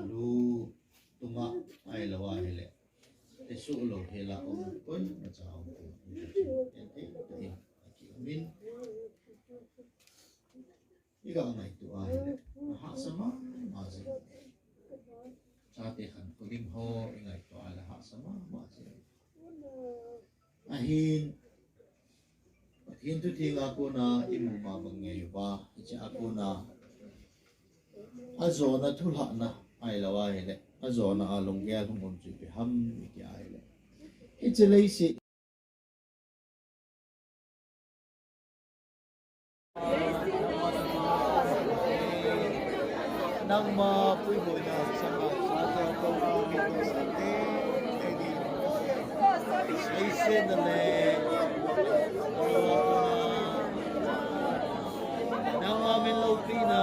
lu tunga ai lawa hele te su lo hela om pun ma chao ko en te te ki min iga ngai tu ai ha sama ma ji cha te khan ko lim ho ngai to ala ha sama ma ji ahin tu tinga ko na imu ma bang nge ba cha ko na azona thula na ai lawa hele azona along gel hum chu pe ham ki ai le it's a lazy nang ma pui mo na sa ma sa to ko mi ko sa te ai se na le nang ma min lo pi na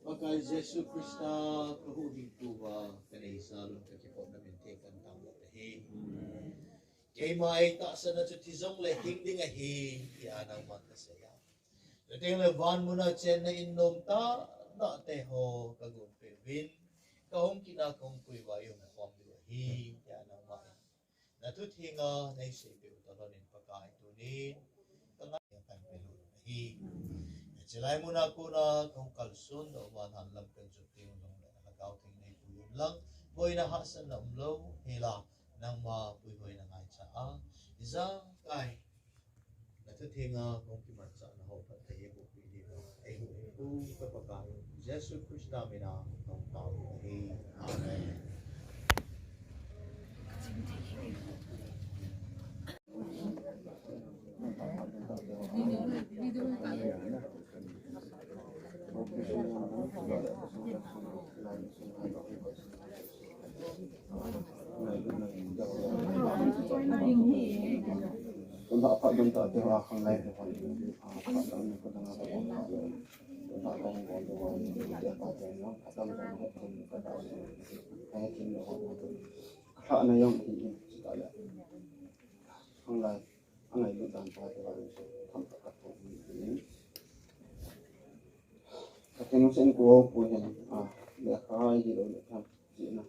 maka Jesus Krista kahuhin tuwa kanay salon kakipon na mintekan tamo tahi kay mai ta sa na tizong le hingding a hi yanang makasaya dating le van mo na chen na inom ta na te ho kagun pe win kahong kinakong kuiwa yung kwam diwa hi yanang ma na tu thinga nay se pe utalonin pagkain tunin kanga yang kan pelu hi Silay mo na ko na kung kalsun o manhan lang kan suti yung nakagaw ting na ipuyun lang boy na hasan na umlaw hila nang mapuy-puy na ngay sa isang kay natutinga kung kimarsa na ho patayin mo pili mo ay huwin ko kapagkain Jesus Christ namin na kung tao ay Amen. Untuk apa bentuk dewa akan lain depan apa dalam itu dengan apa bentuk tentang kongkong dia pakai yang kata macam hukum kata kayak kini orang itu hak yang ini sekali angai angai itu tanpa dewa itu tanpa kata ini kata musim gua punya dia kaya gitu macam cina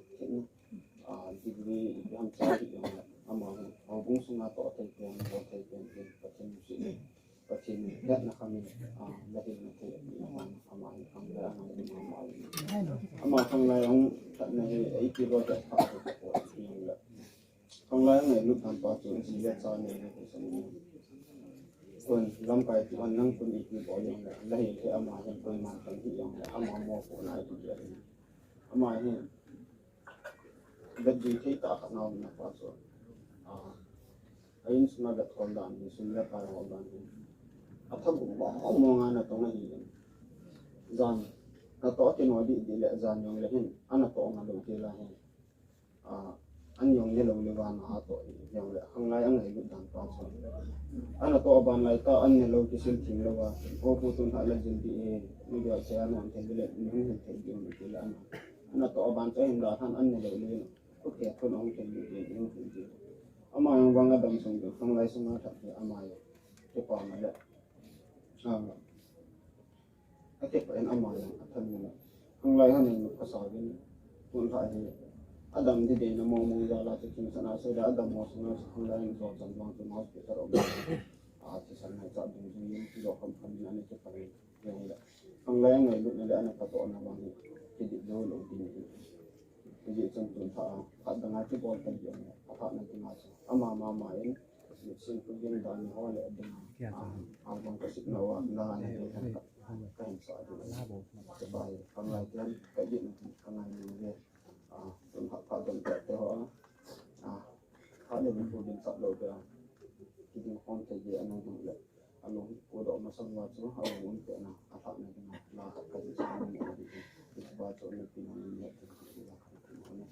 degree yang cari yang amang bung sungai to yang pacin musim pacin lihat nak kami lahir nanti amang kang layang tak naik kilo dah kang layang ni lu tanpa tu lihat sana ni pun lampai tu nang pun ikut bolong lahir ke amang yang pun makan yang amang mau pun naik tu dia amang ni Bagi kita akan namun apa so, ayun sumagat koldan, sumber para koldan. Atau omongan atau ngaji, zan, atau atin wadi dile zan yang lain, anak to ngalu dilahin. lo le wan ha to yang le hang lai ang lu dan pa so ana to ban lai ta an ne lo ki sil thing lo wa o pu tun ha la jin di ni ga se an on theng le ni hin theng di on ki la ana to ban to hin da than an ne lo le ko ke ko no theng di ni hin di ama yang wang adam sung de hang lai sung ha tha ama yo ke pa ma le ate pa en ama yang athan ni hang lai han ni ka sa bin tun ha hi Adam di day na mo jala sa kinasana sa Adam mo sa hang lai ni so sa mga tun hospital o at sa na sa dun yung kilo kam na ni ke pa yung hang lai ngai lu na ana pa to na bang kidi do lo din kidi chung tun ha at da nga ti bol ta yung at na ti ma ama mama yin sin ko din da ni ho le din ang bang kasi na wa na ni kan sa din sa bay hang lai yan ka din hang lai ni tun ha pa don ta ho ha le ni ko din sa lo da kidi hong te ye anong dong le anong ko do ma sang wa chu ha won te na a fa na din la ka ka sa ni ni ba cho ni tin ni ne te ki la ka ko ne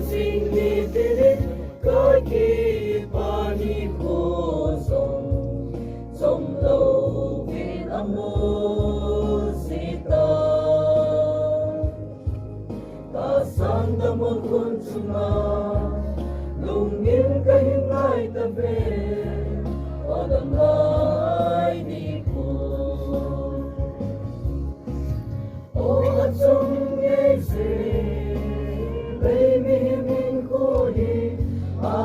Sing me khôn suma lung in ka hingai ta ve o dam lai ni ko o chung ye se lei mi min ko hi a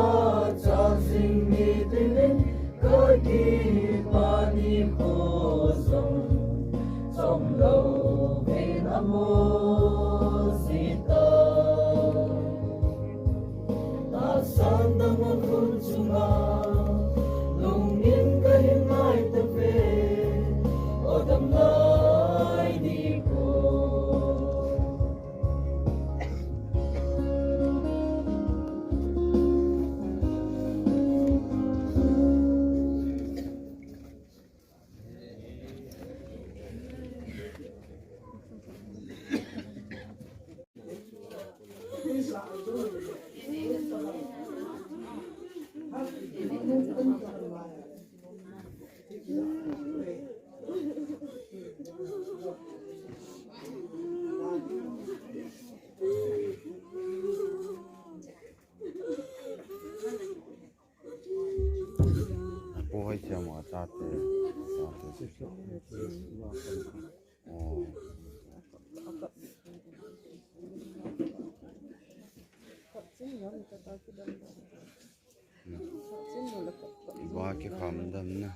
cha sing mi tin ka ki pa ni ko song song lo bên amo sita ta san ta mo kun chunga lung in ka hinai ta ve o dam lai ni ko bố hay chào mà cha thế ba cái khám đâm nè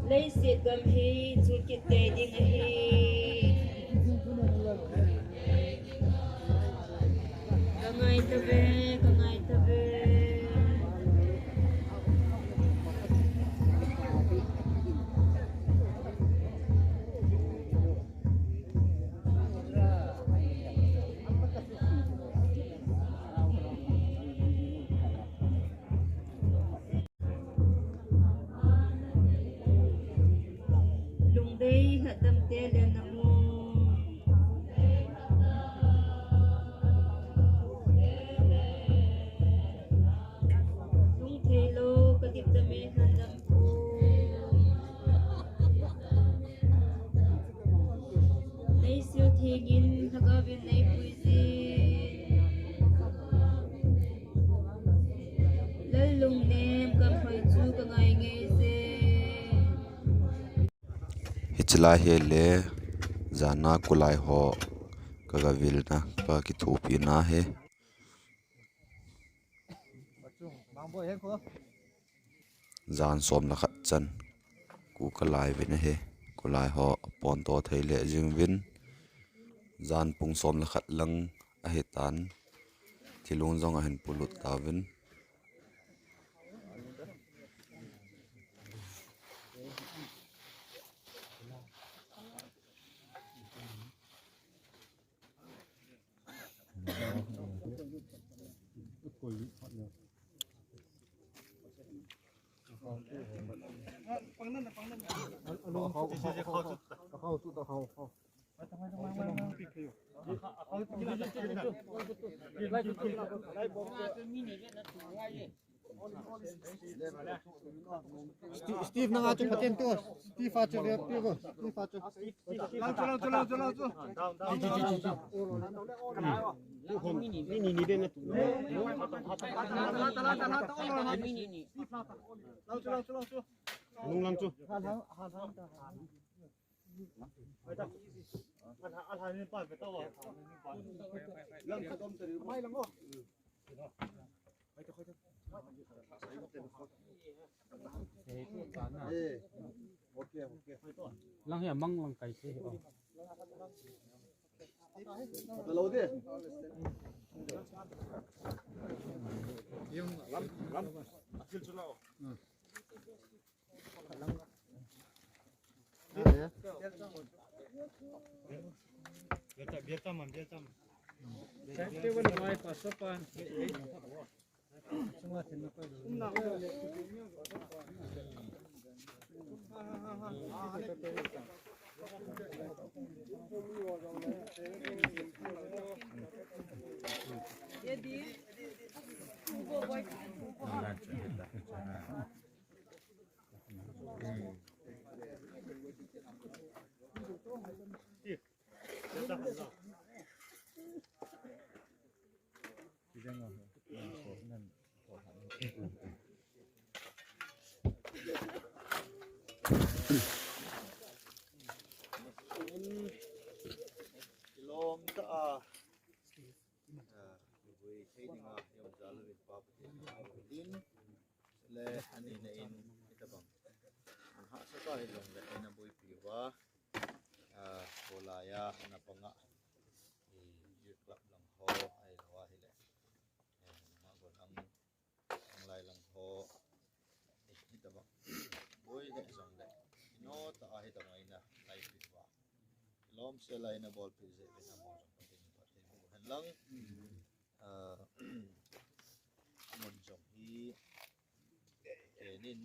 lấy xịt gầm hi chú kịch tê đi hi cả ngày ta về cả ngày ta về đây là tâm tê lên nam mô dung thế lô cái tiệp tâm mê hàn đâm phô đây siêu thế nghìn thắc ở bên này bùi gì lấy lùng nêm cầm phải chú cả ngày nghe dê chila hele zana kulai ho kaga vilna pa ki thupi na he zan som la khat chan ku kalai vin he kulai ho pon to theile jing vin zan pung som la khat lang a he tan thilung zong a hen pulut ta vin Steve nang ating patent to. Steve acho ko. Steve acho. Mini ni din. Nung lang chu. Lang ya mang lang kay si. Dalaw din. Yung lam asil sula. Biar taman. Saya wala may pasopan. Semua tinapa. Jadi, Ilom ta we training yung jalawin property din le ani na in itabang ang hasa ka ilong le na boy piwa bolaya na panga i club lang ho ay lawahile magon ang lay lang ho itabang boy le isang le no ta itabang ina life piwa ilom sila ina ball pizze na mo lang một dòng hi để nên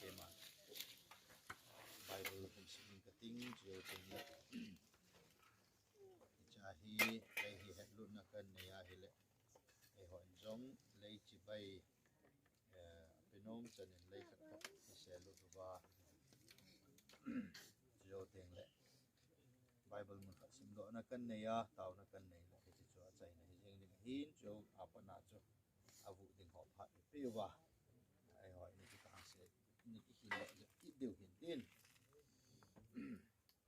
để mà Bible cũng xin cái tiếng chiều tình lệ cha hi cái hi hết luôn là cần này à hi lệ cái hỏi giống lấy chỉ bay bên ông cho nên lấy khát khát thì sẽ luôn và chiều tình lệ Bible mun khat sim lo na kan nei a taw na kan nei la ti chu a chai na hi jeng ding hin chu apa na chu avu ding ho phat pe wa ai hoi ni ki ka se ni ki hin lo ki deu hin tin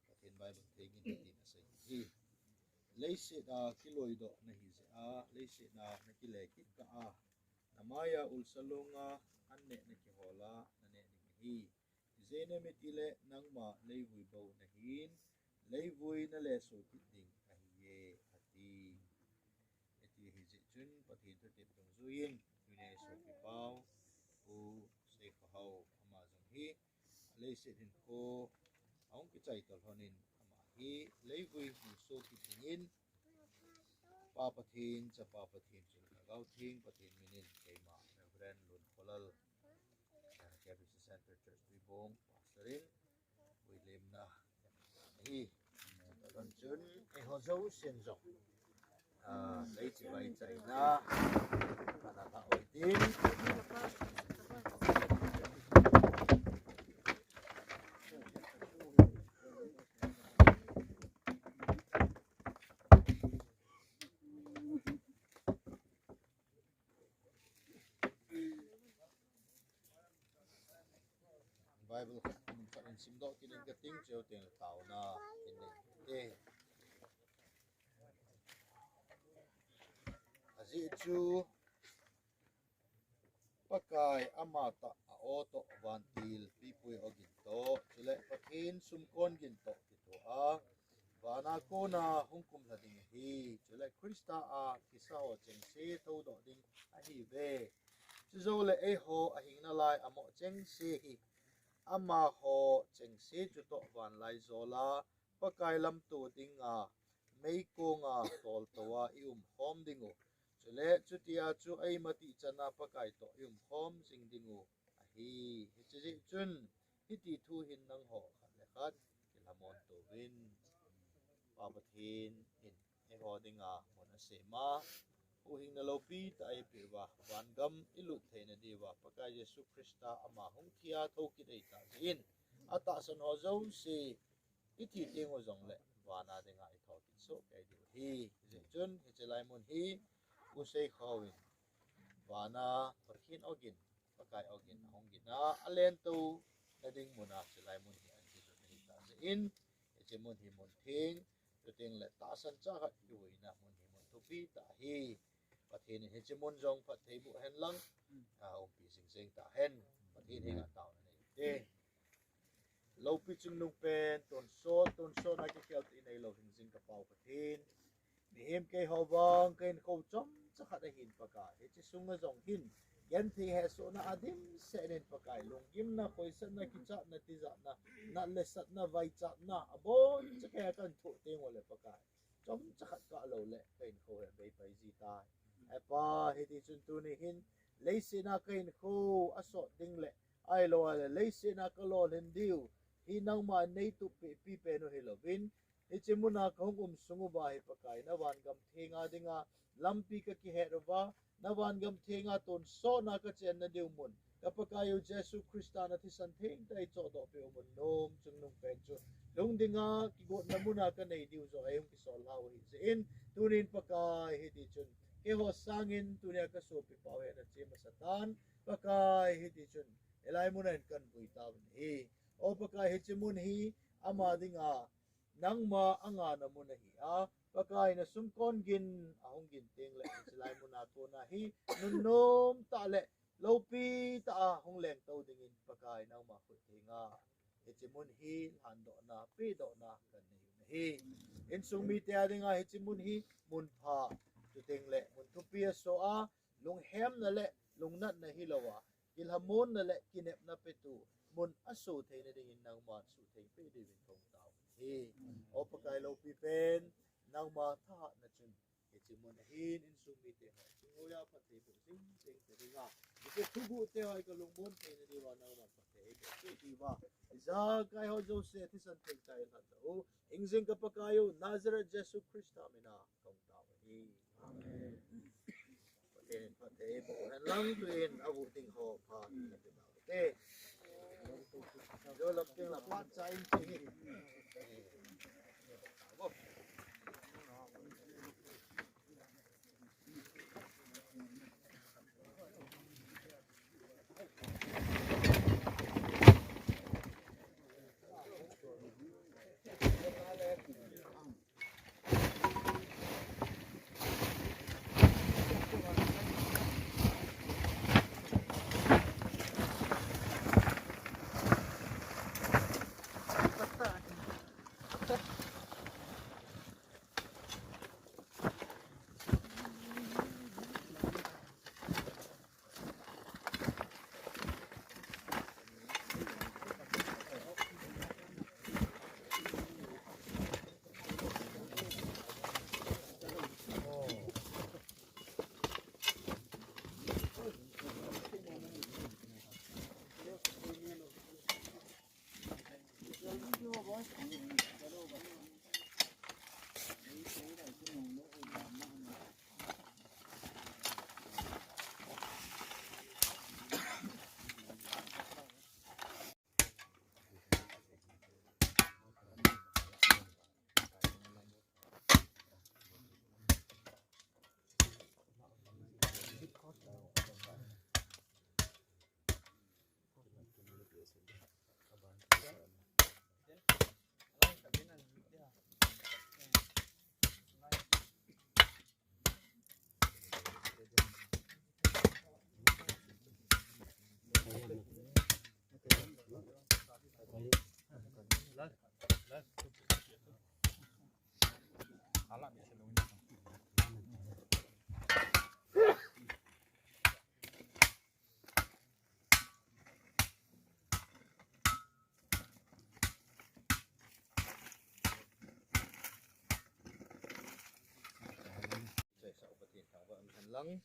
pathin Bible te gin tin a sai hi lei se da ki loi do na hi se a lei se na na ki le ki ka a namaya ul salonga an ne na ki hola na ne ni hi zene me ti le nang ma lei vui bo na hin lấy vui nó lệ số quyết định cái gì thì hi dị chun và thì thực hiện trong duyên vì này số cái bao u sẽ có hậu mà dùng hi lấy sẽ hình cô ông cái chạy tàu honin mà hi lấy vui một số quyết định pa pathin cha pa pathin chun gao thing pathin minin cái mà reverend lun kolal KBC Center Church vi bong pastorin William na hi còn chốn cái họ dấu xiên rộng lấy chỉ bay chạy ra và là tạo uy tín Bible mình phải sim độ cái cái tiếng chiều tiền tạo na cái Azichu pakai amata auto vantil pipui oginto chile pathin sumkon ginto kito a vana ko na hungkum la ding hi chile Krista a kisao chengse tho do ding a hi ve chizo le e ho a hing na lai amo chengse hi ama ho chengse chu to van lai zola pakai lam tu ding a mấy cô ngà tol towa hom dingu chule chutia chu ai mati chana pakai to hom sing dingu hi chi chun hiti thu hin nang ho khat le khat kilamon to win pabathin in e ho dinga mona sema u hing na lopi ta ai pirwa wan gam ilut theina diwa pakai Yesu Krista ama hong thia thoki dei ta in ata san ho zo si iti ting ho zong le wana dinga I thoki so kai di hi chun hi chelai mon hi u sei khawin wana parkhin ogin pakai ogin hongina alen tu na ding mona chelai mon hi an ji nei ta in che mon hi mon thing tu ting le ta san cha khat yuina mon hi mon thupi ta hi pathin hi che mon jong phat thei bu hen lang om pi sing sing ta hen pathin hi nga taw nei te lo pi chung nung pen ton so na ke kel ti nei lo hing sing ka pau pathin mi hem ke hawang ken ko chom cha khat a hin paka he chi sunga jong hin yan thi he so na adim se nen pakai long gim na koi san na ki cha na ti za na le sat na vai cha na abon cha ke kan thu te ngole pakai chom cha khat ka lo le ken ko he bei pai ji ta apa he ti chun tu ni hin leise na ken ko aso ding le ai lo ale leise na ka lo len diu hi nang ma nei tu pi pe no he lo win ichimuna kong sungu ba hi pakai na wan gam thenga dinga lampi ka ki he rova na wan gam thenga ton so na ka chen na deu mun ka pakai u Jesu Krista na thi san theng dai cho do pe mun nom chung nung pen chu lung dinga ki go na muna ka nei diu zo ayum ki sol haw hi in tunin pakai hi ti chun ke ho sangin tunia ka so pi pawe na che masatan pakai hi ti chun elai mun an kan bui ta hi o pakai hi chimun hi ama dinga nangma anga na muna hi pakai na sumkon gin ahong gin ting le silai muna to na hi nunnom ta le lopi ta hong leng to dingin pakai nangma khut thinga hichimun hi hando na pi do na kan nei hi in sumi te adinga hichimun hi mun pha tu ting le mun tu pi so a lung hem na le lung nat na hi lawa kilhamon na le kinep na petu mun asu theina dingin nangma su thei pe di win thong taw hi o pakai lo pi pen nangma tha na chun hichimun hin in sumi te ho ngoya phathe bu sing sing te dinga ke thubu te hoi ka lungmon theina di wa nangma phathe ke di wa za kai ho jo se thi san thei tai na do ingzing ka pakayo Nazareth Jesu Krista mina kong taw hi amen phathe bu han lang tuin abu ting ho pha te yo lập tiếng là phát trái chi lang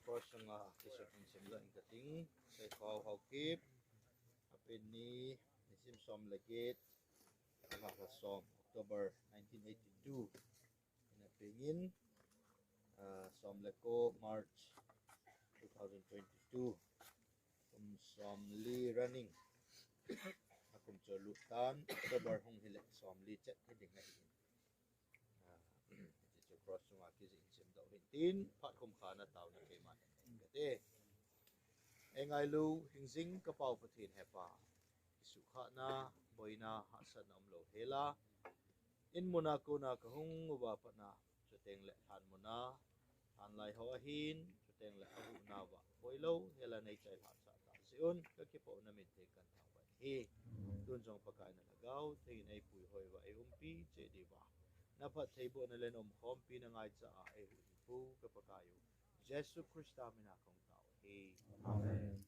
course nga isip ng simla ang kating sa ikaw kip apin ni nisim som lagit som October 1982 inapingin som leko March 2022 som li running akum cholutan October hong hile som li chat hiding na hiding cross ng aki sa insim daw hintin pat kum kana tao na kay man gade engay lu hingzing kapaw patin hepa isukha na boy na hasan na umlo hela in muna ko na kahung ubapa na chuteng le han muna han lai hawahin chuteng le ahu na wa boy lo hela nay chay hasa ta siun kakipo na minte kan tawai he dun jong pagkain na lagaw tingin ay puy hoy wa ay umpi che di ba dapat table na len kompi na ngay sa ay hipo kapakayo Jesus Christa minakong tao. Amen.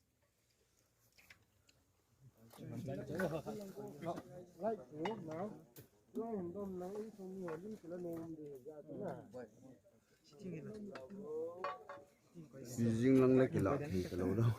Like you now. Long dom nang isong niyo din sila nung na. Bising lang lagi lah kalau dah.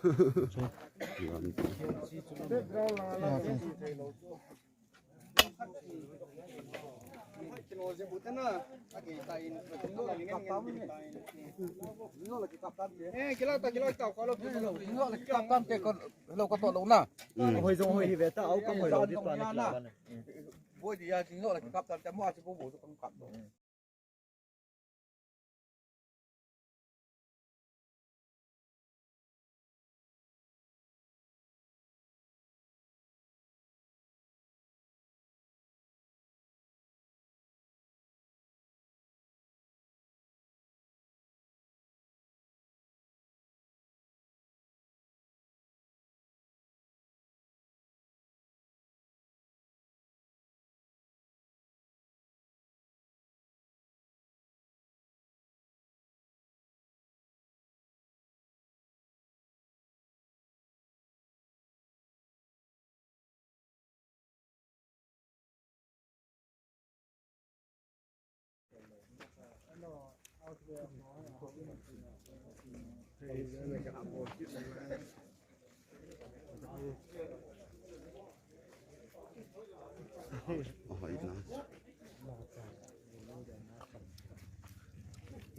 Background lang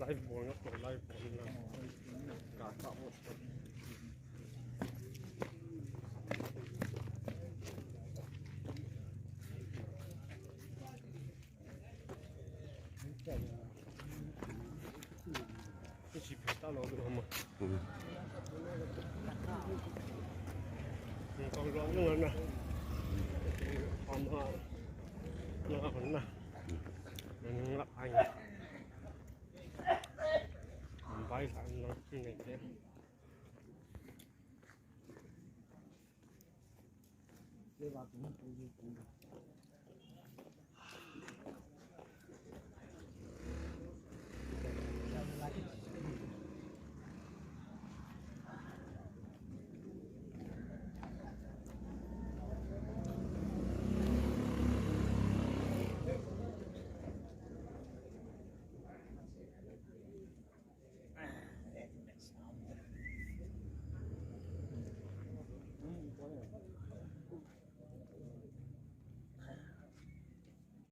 live buồn lắm, live buồn lắm. Cả tạo một cái chỉ phải tao lo được không? Còn lo nữa nè, không ha, nó vẫn nè, mình lắp anh. Bay thẳng nó này thế. Đây là cũng